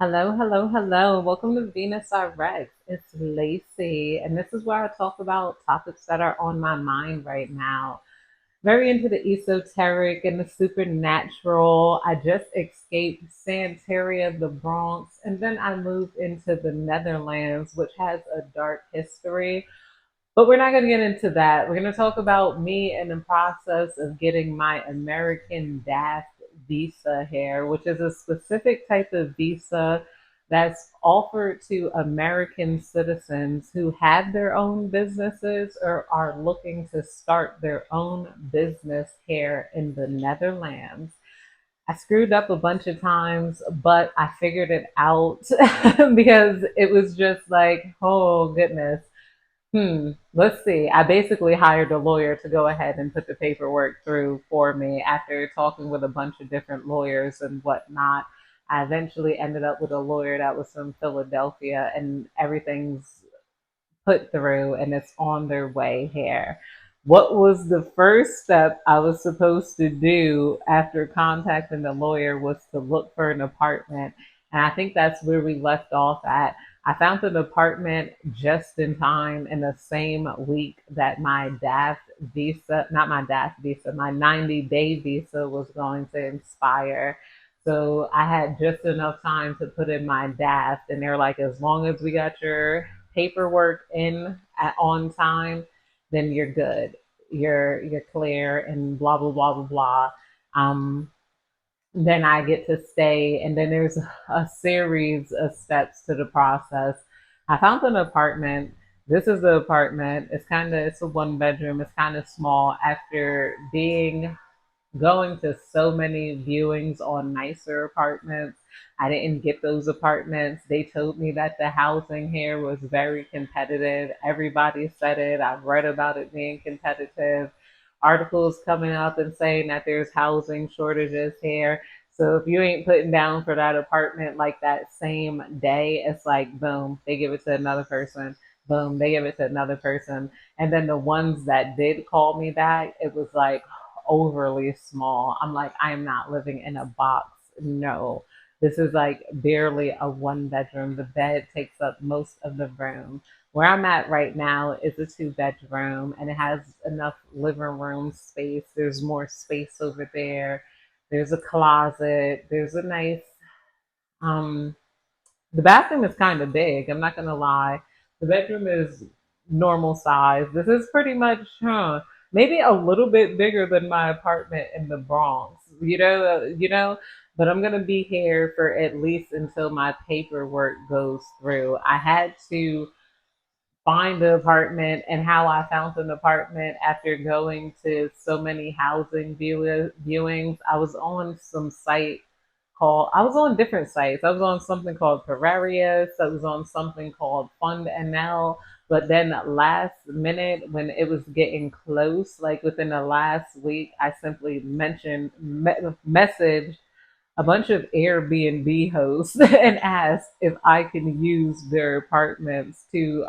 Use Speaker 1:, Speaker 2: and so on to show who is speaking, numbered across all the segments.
Speaker 1: Hello, hello, hello. Welcome to Venus RX. It's Lacey, and this is where I talk about topics that are on my mind right now. Very into the esoteric and the supernatural. I just escaped Santeria, the Bronx, and then I moved into the Netherlands, which has a dark history. But we're not going to get into that. We're going to talk about me and the process of getting my American Daft visa here, which is a specific type of visa that's offered to American citizens who have their own businesses or are looking to start their own business here in the Netherlands. I screwed up a bunch of times, but I figured it out because it was just like, oh goodness. Let's see. I basically hired a lawyer to go ahead and put the paperwork through for me after talking with a bunch of different lawyers and whatnot. I eventually ended up with a lawyer that was from Philadelphia, and everything's put through and it's on their way here. What was the first step I was supposed to do after contacting the lawyer was to look for an apartment. And I think that's where we left off at. I found an apartment just in time in the same week that my Daft visa, not my Daft visa, my 90-day visa was going to expire. So I had just enough time to put in my Daft, and they're like, as long as we got your paperwork in on time, then you're good. You're clear and blah blah blah blah blah. Um, then I get to stay, and then there's a series of steps to the process. I found an apartment. This is the apartment. It's a one bedroom. It's kind of small. After being going to so many viewings on nicer apartments. I didn't get those apartments. They told me that the housing here was very competitive. Everybody said it. I've read about it being competitive. Articles coming up and saying that there's housing shortages here. So if you ain't putting down for that apartment like that same day, it's like boom, they give it to another person. Boom, they give it to another person. And then the ones that did call me back, it was like overly small. I'm like, I am not living in a box. No. This is like barely a one bedroom. The bed takes up most of the room. Where I'm at right now is a two-bedroom and it has enough living room space. There's more space over there. There's a closet. There's a nice um the bathroom is kind of big. I'm not gonna lie. The bedroom is normal size. This is pretty much, maybe a little bit bigger than my apartment in the Bronx. But I'm gonna be here for at least until my paperwork goes through. I had to find the apartment, and how I found an apartment after going to so many viewings. I was on different sites. I was on something called Perarius. I was on something called Fund NL. But then last minute, when it was getting close, like within the last week, I simply messaged a bunch of Airbnb hosts and asked if I can use their apartments to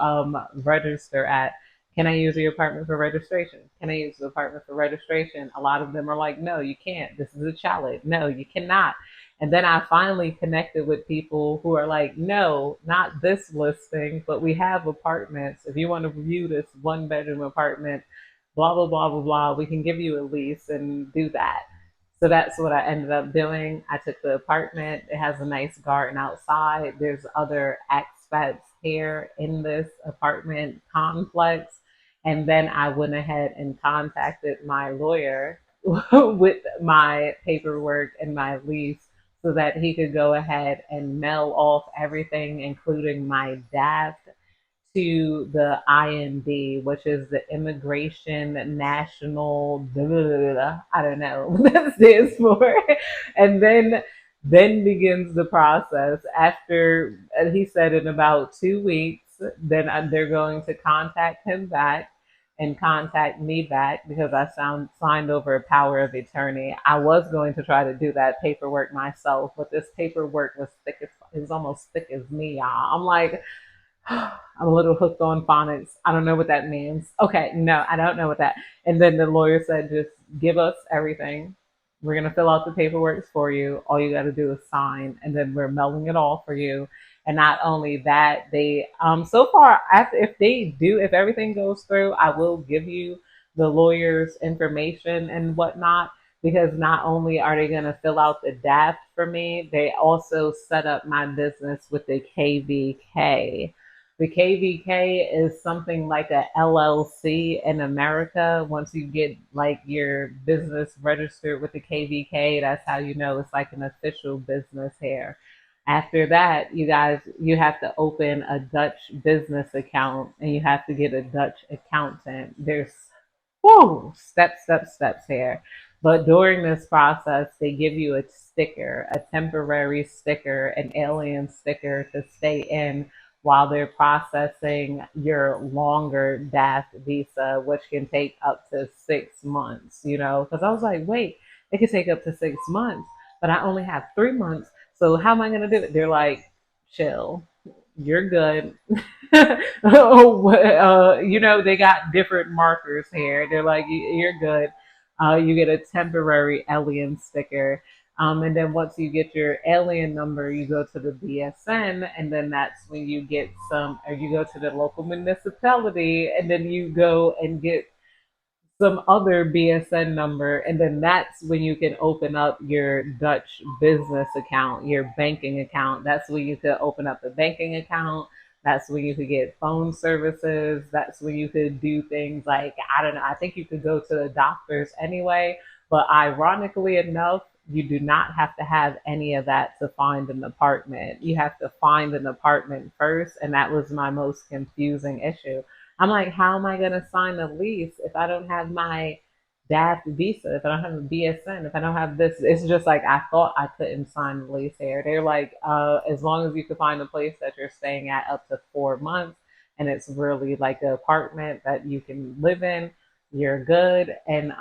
Speaker 1: register at. Can I use your apartment for registration? Can I use the apartment for registration? A lot of them are like, no, you can't. This is a challenge. No, you cannot. And then I finally connected with people who are like, no, not this listing, but we have apartments. If you want to view this one bedroom apartment, blah, blah, blah, blah, blah, we can give you a lease and do that. So that's what I ended up doing. I took the apartment. It has a nice garden outside. There's other expats here in this apartment complex. And then I went ahead and contacted my lawyer with my paperwork and my lease so that he could go ahead and mail off everything, including my DAFT, to the IND, which is the Immigration National, I don't know what that stands for. And then begins the process. After he said in about 2 weeks, then they're going to contact him back and contact me back because signed over a power of attorney. I was going to try to do that paperwork myself, but this paperwork was thick as it was almost thick as me, y'all. I'm like, I'm a little hooked on phonics. I don't know what that means. Okay, no, I don't know what that. And then the lawyer said, just give us everything. We're gonna fill out the paperwork for you. All you got to do is sign, and then we're mailing it all for you. And not only that, they so far, after, if they do, if everything goes through, I will give you the lawyer's information and whatnot, because not only are they going to fill out the Daft for me, they also set up my business with the KVK. The KVK is something like a LLC in America. Once you get like your business registered with the KVK, that's how you know it's like an official business here. After that, you have to open a Dutch business account and you have to get a Dutch accountant. There's whoa, steps here. But during this process, they give you a sticker, a temporary sticker, an alien sticker to stay in while they're processing your longer Daft visa, which can take up to 6 months, you know? Because I was like, wait, it could take up to 6 months, but I only have 3 months. So how am I going to do it? They're like, chill, you're good. Oh, you know, they got different markers here. They're like, you're good. You get a temporary alien sticker. And then once you get your alien number, you go to the BSN, and then that's when you get some, or you go to the local municipality, and then you go and get some other BSN number, and then that's when you can open up your Dutch business account, your banking account. That's when you could open up the banking account. That's when you could get phone services. That's when you could do things like, I don't know, I think you could go to the doctors anyway. But ironically enough, you do not have to have any of that to find an apartment. You have to find an apartment first. And that was my most confusing issue. I'm like, how am I going to sign a lease if I don't have my Daft visa, if I don't have a BSN, if I don't have this? It's just like I thought I couldn't sign the lease here. They're like, as long as you can find a place that you're staying at up to 4 months and it's really like an apartment that you can live in, you're good. And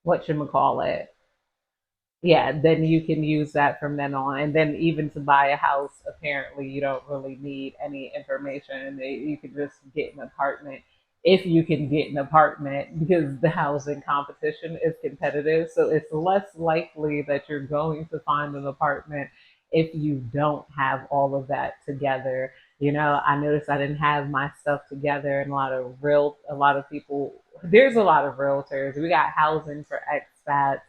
Speaker 1: what you call it? Yeah, then you can use that from then on. And then even to buy a house, apparently you don't really need any information. You can just get an apartment if you can get an apartment, because the housing competition is competitive. So it's less likely that you're going to find an apartment if you don't have all of that together. You know, I noticed I didn't have my stuff together, and a lot of people, there's a lot of realtors. We got housing for expats,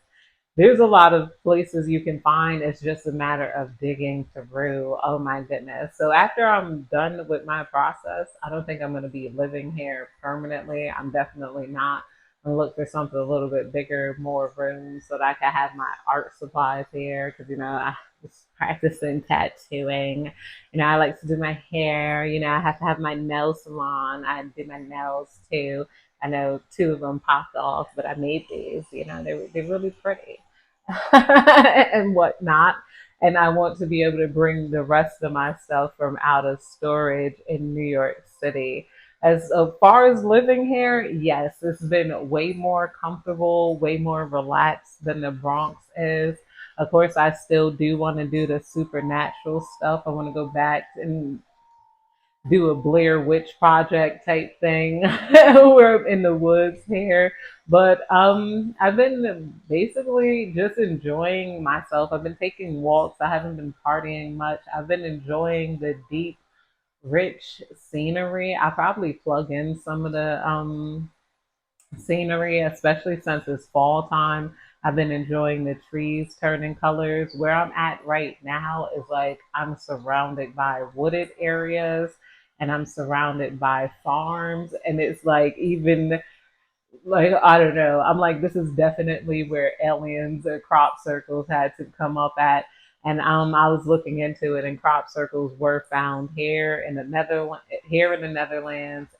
Speaker 1: there's a lot of places you can find. It's just a matter of digging through. Oh my goodness. So after I'm done with my process, I don't think I'm going to be living here permanently. I'm definitely not. I'm going to look for something a little bit bigger, more rooms so that I can have my art supplies here. Because, you know, I was practicing tattooing. You know, I like to do my hair. You know, I have to have my nail salon. I do my nails too. I know two of them popped off, but I made these. You know, they're really pretty and whatnot. And I want to be able to bring the rest of my stuff from out of storage in New York City. As far as living here, yes, it's been way more comfortable, way more relaxed than the Bronx is. Of course, I still do want to do the supernatural stuff. I want to go back and do a Blair Witch Project type thing. We're in the woods here. But I've been basically just enjoying myself. I've been taking walks. I haven't been partying much. I've been enjoying the deep, rich scenery. I probably plug in some of the scenery, especially since it's fall time. I've been enjoying the trees turning colors. Where I'm at right now is like I'm surrounded by wooded areas and I'm surrounded by farms. And it's like, even like, I don't know. I'm like, this is definitely where aliens or crop circles had to come up at. And I was looking into it, and crop circles were found here in the Netherlands,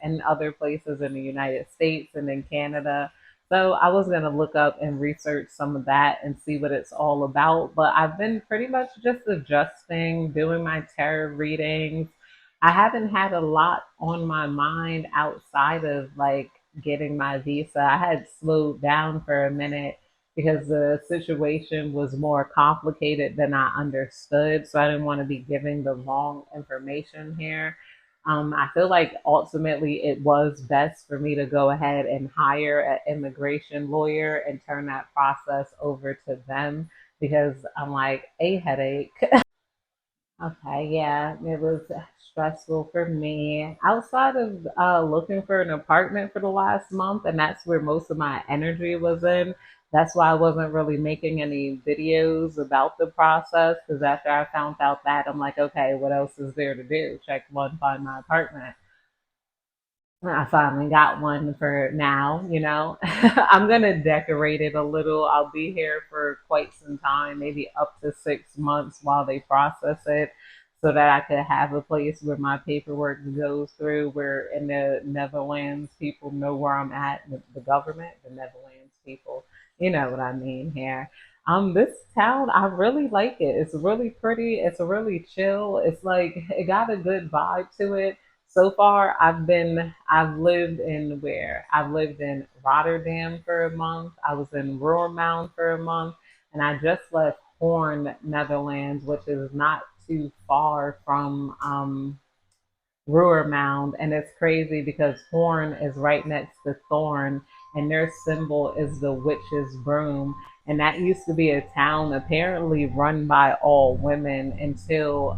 Speaker 1: and other places in the United States and in Canada. So I was gonna look up and research some of that and see what it's all about. But I've been pretty much just adjusting, doing my tarot readings. I haven't had a lot on my mind outside of like getting my visa. I had slowed down for a minute because the situation was more complicated than I understood. So I didn't want to be giving the wrong information here. I feel like ultimately it was best for me to go ahead and hire an immigration lawyer and turn that process over to them because I'm like a headache. Okay, yeah, it was stressful for me. Outside of looking for an apartment for the last month, and that's where most of my energy was in. That's why I wasn't really making any videos about the process because after I found out that, I'm like, okay, what else is there to do? Check one, find my apartment. I finally got one for now, you know. I'm gonna decorate it a little. I'll be here for quite some time, maybe up to 6 months while they process it, so that I could have a place where my paperwork goes through. Where in the Netherlands, people know where I'm at. The government, the Netherlands people, you know what I mean here. This town, I really like it. It's really pretty. It's really chill. It's like it got a good vibe to it so far. I've lived in where? I've lived in Rotterdam for a month. I was in Roermond for a month, and I just left Horn, Netherlands, which is not too far from Brewer Mound, and it's crazy because Horn is right next to Thorn, and their symbol is the witch's broom. And that used to be a town apparently run by all women until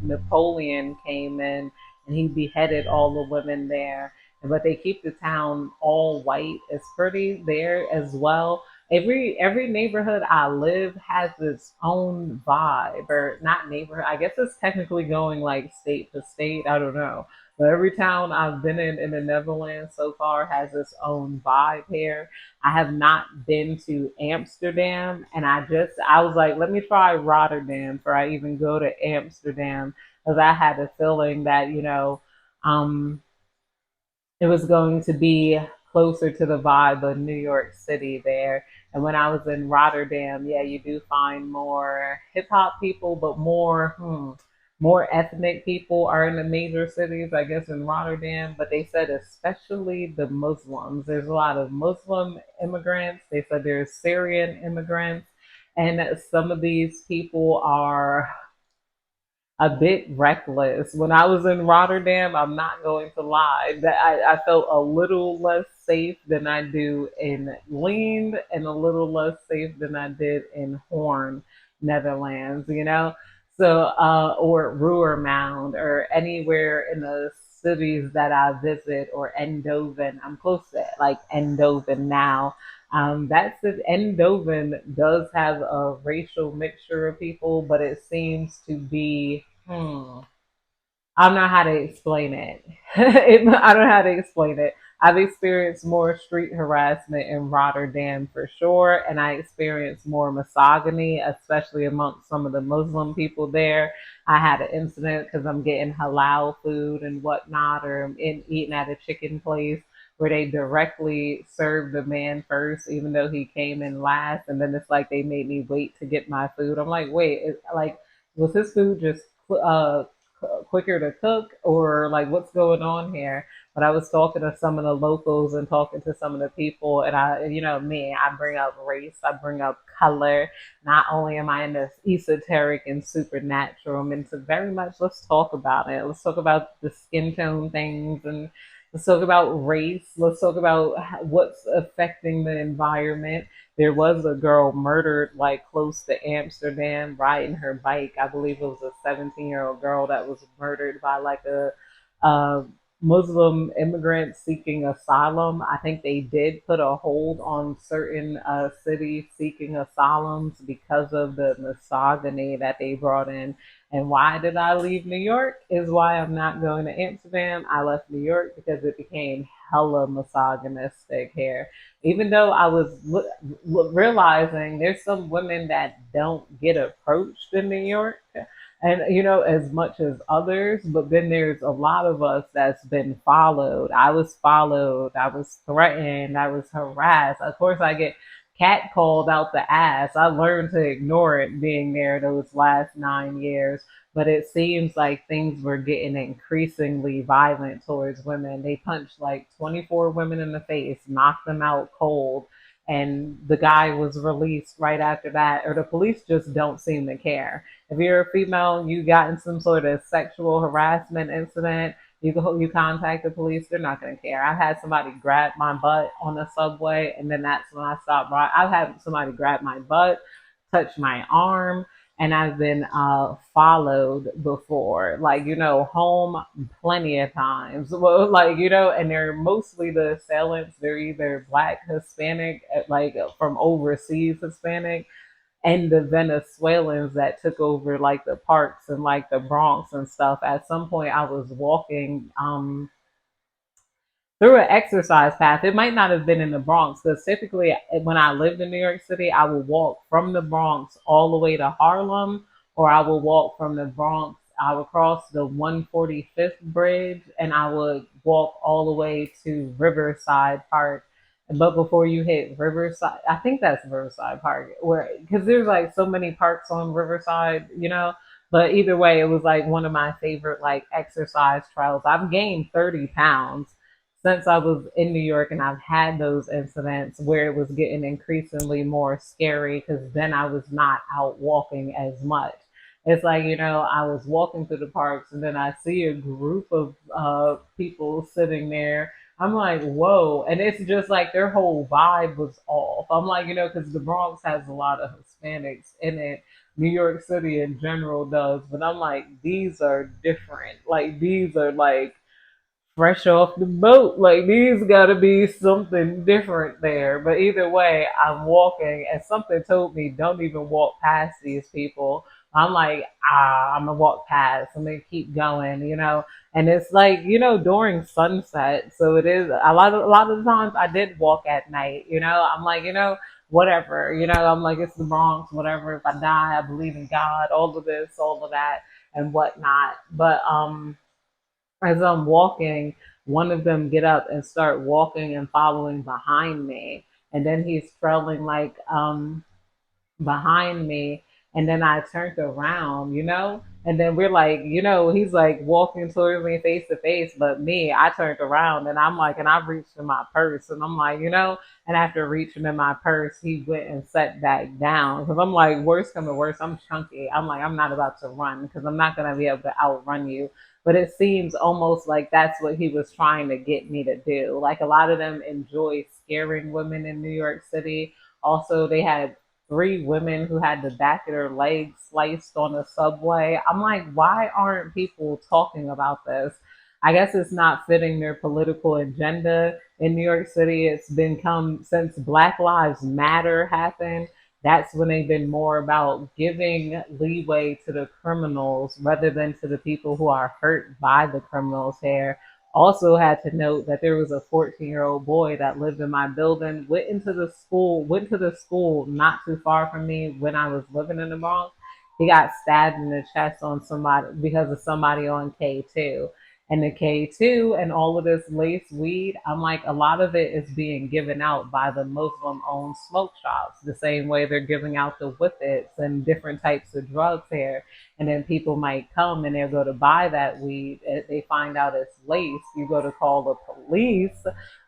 Speaker 1: Napoleon came in and he beheaded all the women there. But they keep the town all white. It's pretty there as well. Every neighborhood I live has its own vibe, or not neighborhood. I guess it's technically going like state to state. I don't know, but every town I've been in the Netherlands so far has its own vibe here. I have not been to Amsterdam, and I was like, let me try Rotterdam before I even go to Amsterdam, because I had a feeling that um it was going to be closer to the vibe of New York City there. And when I was in Rotterdam, yeah, you do find more hip hop people, but more ethnic people are in the major cities, I guess, in Rotterdam. But they said especially the Muslims. There's a lot of Muslim immigrants. They said there's Syrian immigrants. And some of these people are a bit reckless. When I was in Rotterdam, I'm not going to lie, that I felt a little less safe than I do in Lean and a little less safe than I did in Horn, Netherlands, you know? So, or Roermond or anywhere in the cities that I visit or Eindhoven. I'm close to like Eindhoven now. That's it. Eindhoven does have a racial mixture of people, but it seems to be I don't know how to explain it. I don't know how to explain it. I've experienced more street harassment in Rotterdam for sure, and I experienced more misogyny, especially amongst some of the Muslim people there. I had an incident because I'm getting halal food and whatnot, or eating at a chicken place where they directly served the man first, even though he came in last, and then it's like they made me wait to get my food. I'm like, wait, like was his food just quicker to cook or like what's going on here? But I was talking to some of the locals and talking to some of the people, and I bring up race, I bring up color. Not only am I in this esoteric and supernatural, I'm into very much, let's talk about it. Let's talk about the skin tone things, and let's talk about race. Let's talk about what's affecting the environment. There was a girl murdered like close to Amsterdam riding her bike. I believe it was a 17-year-old girl that was murdered by like a Muslim immigrant seeking asylum. I think they did put a hold on certain cities seeking asylums because of the misogyny that they brought in. And why did I leave New York? Is why I'm not going to Amsterdam. I left New York because it became hella misogynistic here. Even though I was realizing there's some women that don't get approached in New York, and as much as others, but then there's a lot of us that's been followed. I was followed, I was threatened, I was harassed. Of course I get catcalled out the ass. I learned to ignore it being there those last 9 years, but it seems like things were getting increasingly violent towards women. They punched like 24 women in the face, knocked them out cold, and the guy was released right after that, or the police just don't seem to care. If you're a female, you got in some sort of sexual harassment incident, you contact the police. They're not gonna care. I've had somebody grab my butt on the subway, and then that's when I stopped. I've had somebody grab my butt, touch my arm, and I've been followed before, like home plenty of times. Well, like and they're mostly the assailants. They're either black, Hispanic, like from overseas Hispanic, and the Venezuelans that took over like the parks and like the Bronx and stuff. At some point, I was walking through an exercise path. It might not have been in the Bronx because typically when I lived in New York City, I would walk from the Bronx all the way to Harlem, or I would walk from the Bronx. I would cross the 145th Bridge and I would walk all the way to Riverside Park. But before you hit Riverside, I think that's Riverside Park, where because there's like so many parks on Riverside. But either way, it was like one of my favorite like exercise trails. I've gained 30 pounds since I was in New York, and I've had those incidents where it was getting increasingly more scary because then I was not out walking as much. It's like, I was walking through the parks and then I see a group of people sitting there. I'm like, whoa. And it's just like their whole vibe was off. I'm like, because the Bronx has a lot of Hispanics in it. New York City in general does. But I'm like, these are different. Like, these are like, fresh off the boat. Like these got to be something different there. But either way, I'm walking, and something told me don't even walk past these people. I'm like, I'm gonna walk past. I'm gonna keep going. And it's like during sunset, so it is a lot of the times I did walk at night. I'm like whatever. I'm like it's the Bronx, whatever. If I die, I believe in God. All of this, all of that, and whatnot. But as I'm walking, one of them get up and start walking and following behind me. And then he's trailing like behind me, and then I turned around, and then we're like, he's like walking towards me face to face, but me, I turned around and I'm like, and I reached in my purse, and I'm like, and after reaching in my purse, he went and sat back down because I'm like, worst come to worst, I'm chunky. I'm like, I'm not about to run because I'm not gonna be able to outrun you. But it seems almost like that's what he was trying to get me to do. Like a lot of them enjoy scaring women in New York City. Also, they had three women who had the back of their legs sliced on the subway. I'm like, why aren't people talking about this? I guess it's not fitting their political agenda in New York City. It's been come since Black Lives Matter happened. That's when they've been more about giving leeway to the criminals rather than to the people who are hurt by the criminals here. Also had to note that there was a 14-year-old boy that lived in my building, went to the school not too far from me when I was living in the Bronx. He got stabbed in the chest on somebody because of somebody on K2. And the K2 and all of this lace weed, I'm like, a lot of it is being given out by the Muslim owned smoke shops, the same way they're giving out the whippets and different types of drugs here. And then people might come and they'll go to buy that weed. They find out it's lace. You go to call the police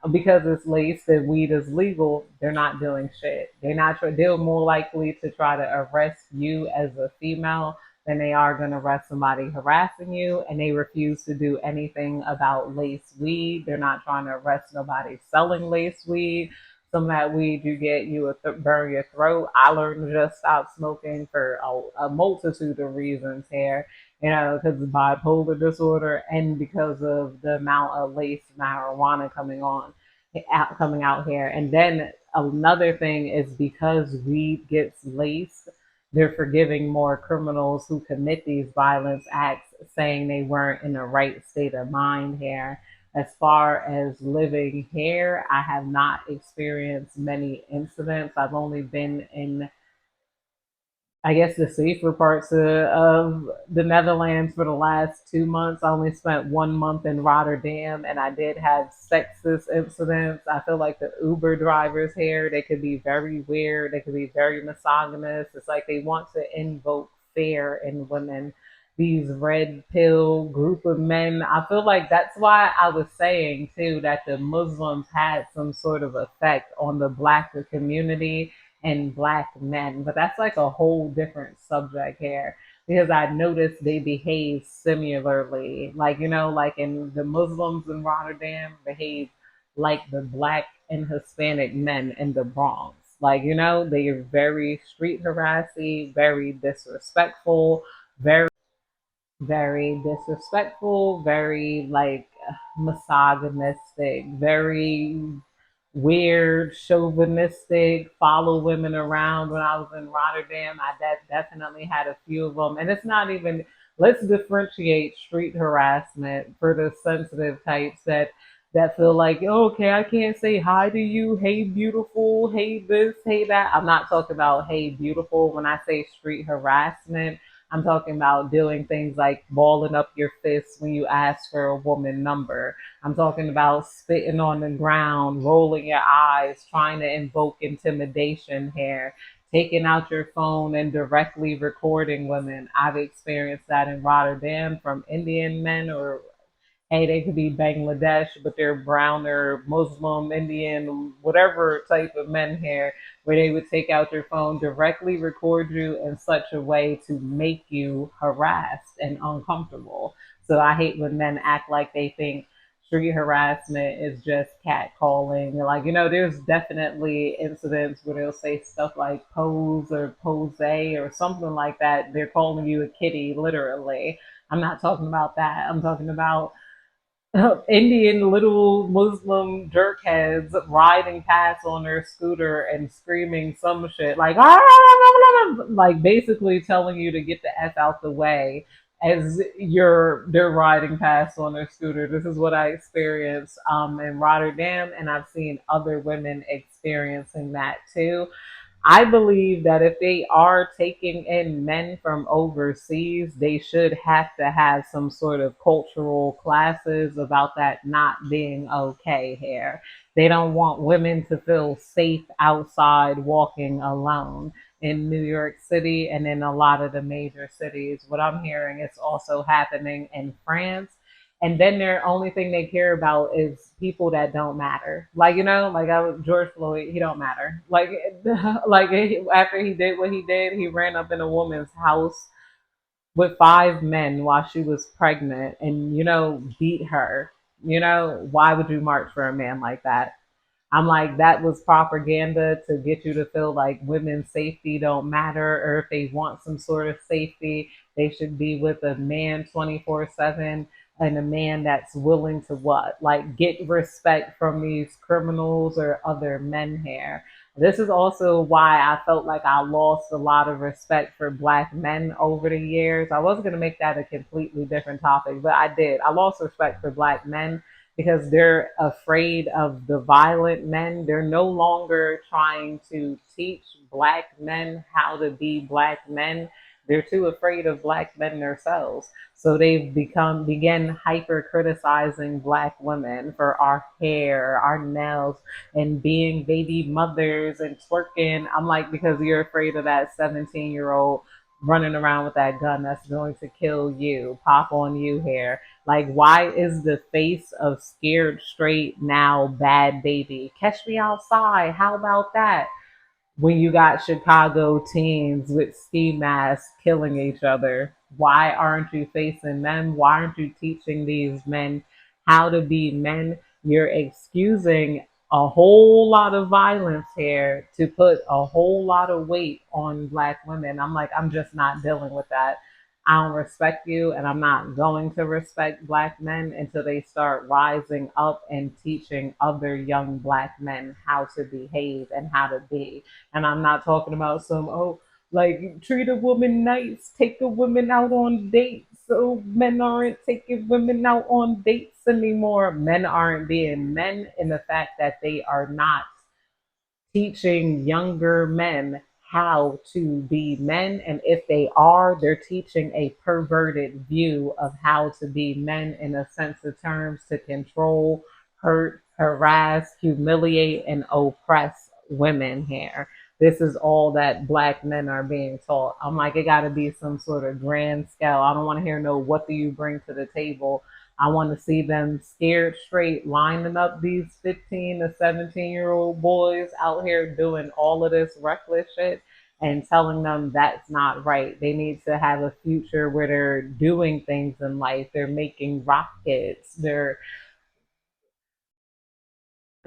Speaker 1: because it's lace and weed is legal. They're not doing shit. They're more likely to try to arrest you as a female than they are going to arrest somebody harassing you. And they refuse to do anything about lace weed. They're not trying to arrest nobody selling lace weed. Some of that weed you get, you will burn your throat. I learned to just stop smoking for a multitude of reasons here, because of bipolar disorder and because of the amount of lace marijuana coming out here. And then another thing is because weed gets laced, they're forgiving more criminals who commit these violence acts, saying they weren't in the right state of mind here. As far as living here, I have not experienced many incidents. I've only been in, I guess, the safer parts of the Netherlands for the last 2 months. I only spent 1 month in Rotterdam, and I did have sexist incidents. I feel like the Uber drivers here, they could be very weird. They could be very misogynist. It's like they want to invoke fear in women. These red pill group of men. I feel like that's why I was saying too that the Muslims had some sort of effect on the black community and black men. But that's like a whole different subject here. because I noticed they behave similarly. Like, like in the Muslims in Rotterdam behave like the black and Hispanic men in the Bronx. Like, they are very street harassy, very disrespectful, very disrespectful, very like misogynistic, very weird, chauvinistic, follow women around. When I was in Rotterdam, I definitely had a few of them. And it's not even, let's differentiate street harassment for the sensitive types that feel like, oh, okay, I can't say hi to you, hey beautiful, hey this, hey that. I'm not talking about hey beautiful when I say street harassment. I'm talking about doing things like balling up your fists when you ask for a woman number. I'm talking about spitting on the ground, rolling your eyes, trying to invoke intimidation here, taking out your phone and directly recording women. I've experienced that in Rotterdam from Indian men, or hey, they could be Bangladesh, but they're brown or Muslim, Indian, whatever type of men here, where they would take out your phone, directly record you in such a way to make you harassed and uncomfortable. So I hate when men act like they think street harassment is just catcalling. Like, there's definitely incidents where they'll say stuff like pose or pose or something like that. They're calling you a kitty, literally. I'm not talking about that. I'm talking about Indian little Muslim jerkheads riding past on their scooter and screaming some shit like like basically telling you to get the F out the way as they're riding past on their scooter. This is what I experienced in Rotterdam, and I've seen other women experiencing that too. I believe that if they are taking in men from overseas, they should have to have some sort of cultural classes about that not being okay here. They don't want women to feel safe outside walking alone in New York City and in a lot of the major cities. What I'm hearing is also happening in France, and then their only thing they care about is people that don't matter. Like, like I was George Floyd, he don't matter. Like like after he did what he did, he ran up in a woman's house with five men while she was pregnant and beat her. Why would you march for a man like that? I'm like, that was propaganda to get you to feel like women's safety don't matter, or if they want some sort of safety, they should be with a man 24/7, and a man that's willing to what? Like get respect from these criminals or other men here. This is also why I felt like I lost a lot of respect for black men over the years. I wasn't going to make that a completely different topic, but I did. I lost respect for black men because they're afraid of the violent men. They're no longer trying to teach black men how to be black men. They're too afraid of black men themselves. So they've begin hyper criticizing black women for our hair, our nails, and being baby mothers and twerking. I'm like, because you're afraid of that 17-year-old running around with that gun that's going to kill you, pop on you here. Like, why is the face of scared straight now bad baby? Catch me outside. How about that? When you got Chicago teens with ski masks killing each other, why aren't you facing them? Why aren't you teaching these men how to be men? You're excusing a whole lot of violence here to put a whole lot of weight on black women. I'm like, I'm just not dealing with that. I don't respect you, and I'm not going to respect black men until they start rising up and teaching other young black men how to behave and how to be. And I'm not talking about some, oh, like treat a woman nice, take a woman out on dates. So men aren't taking women out on dates anymore. Men aren't being men in the fact that they are not teaching younger men how to be men. And if they are, they're teaching a perverted view of how to be men in a sense of terms to control, hurt, harass, humiliate, and oppress women here. This is all that black men are being taught. I'm like, it got to be some sort of grand scale. I don't want to hear no, what do you bring to the table? I want to see them scared straight lining up these 15 to 17-year-old boys out here doing all of this reckless shit. and telling them that's not right. They need to have a future where they're doing things in life. They're making rockets. They're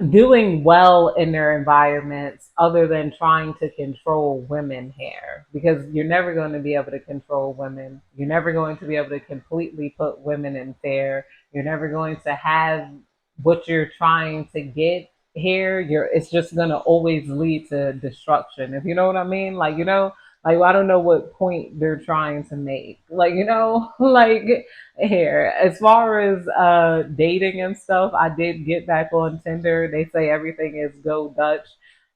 Speaker 1: doing well in their environments other than trying to control women here, because you're never going to be able to control women. You're never going to be able to completely put women in fair. You're never going to have what you're trying to get here. It's just going to always lead to destruction, if you know what I mean. Like I don't know what point they're trying to make, like here. As far as dating and stuff, I did get back on Tinder. They say everything is go Dutch.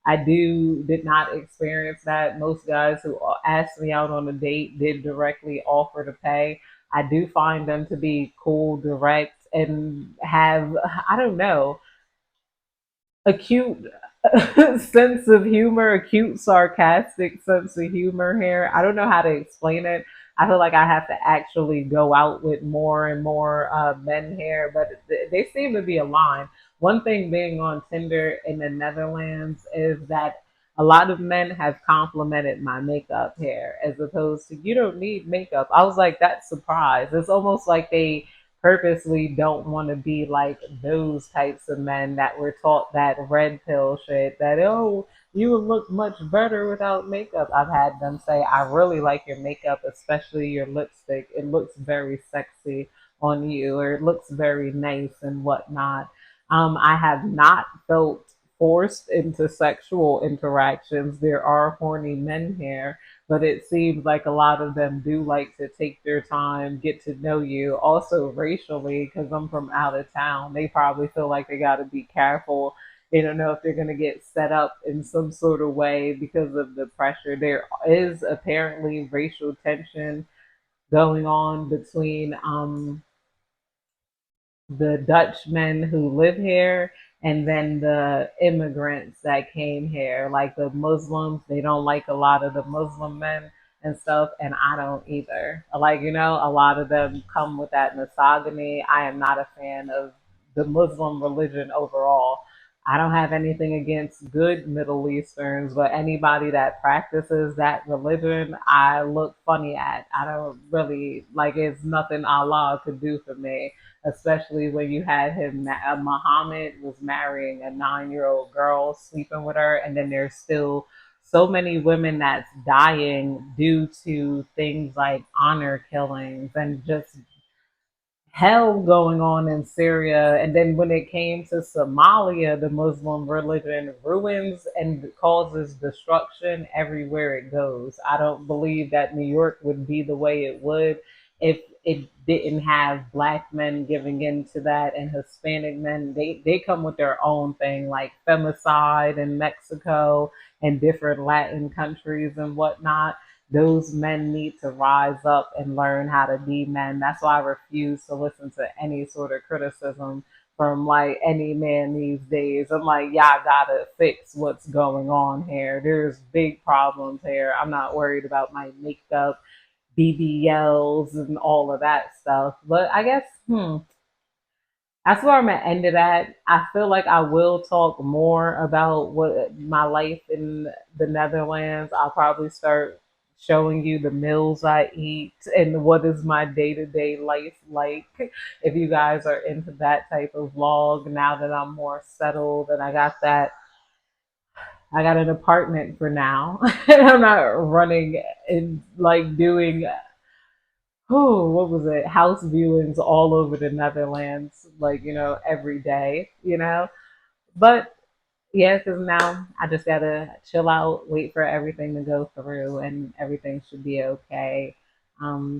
Speaker 1: I did not experience that. Most guys who asked me out on a date did directly offer to pay. I do find them to be cool, direct, and have, I don't know, a cute sense of humor, a cute sarcastic sense of humor here. I don't know how to explain it. I feel like I have to actually go out with more and more men here, but they seem to be aligned. One thing being on Tinder in the Netherlands is that a lot of men have complimented my makeup here, as opposed to you don't need makeup. I was like, that's surprise. It's almost like they purposely don't want to be like those types of men that were taught that red pill shit that, oh, you would look much better without makeup. I've had them say, I really like your makeup, especially your lipstick. It looks very sexy on you, or it looks very nice and whatnot. I have not felt forced into sexual interactions. There are horny men here, but it seems like a lot of them do like to take their time, get to know you. Also, racially, because I'm from out of town, they probably feel like they got to be careful. They don't know if they're going to get set up in some sort of way because of the pressure. There is apparently racial tension going on between the Dutchmen who live here and then the immigrants that came here, like the Muslims. They don't like a lot of the Muslim men and stuff, and I don't either. Like, a lot of them come with that misogyny. I am not a fan of the Muslim religion overall. I don't have anything against good Middle Easterns, but anybody that practices that religion, I look funny at. I don't really like, it's nothing Allah could do for me, especially when you had him. Muhammad was marrying a 9-year old girl, sleeping with her, and then there's still so many women that's dying due to things like honor killings and just hell going on in Syria. And then when it came to Somalia, the Muslim religion ruins and causes destruction everywhere it goes. I don't believe that New York would be the way it would if it didn't have black men giving into that, and Hispanic men. They come with their own thing, like femicide in Mexico and different Latin countries and whatnot. Those men need to rise up and learn how to be men. That's why I refuse to listen to any sort of criticism from like any man these days. I'm like, y'all gotta fix what's going on here. There's big problems here. I'm not worried about my makeup, BBLs, and all of that stuff. But I guess, that's where I'm gonna end it at. I feel like I will talk more about what my life in the Netherlands. I'll probably start showing you the meals I eat and what is my day-to-day life like. If you guys are into that type of vlog, now that I'm more settled and I got an apartment for now. And I'm not running and like doing, oh, what was it? House viewings all over the Netherlands, like, every day. But yeah, because now I just gotta chill out, wait for everything to go through, and everything should be okay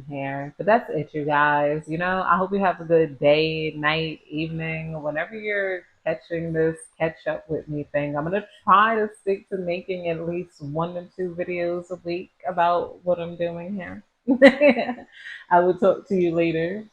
Speaker 1: here. But that's it, you guys. I hope you have a good day, night, evening, whenever you're catching this catch up with me thing. I'm gonna try to stick to making at least 1 to 2 videos a week about what I'm doing here. I will talk to you later.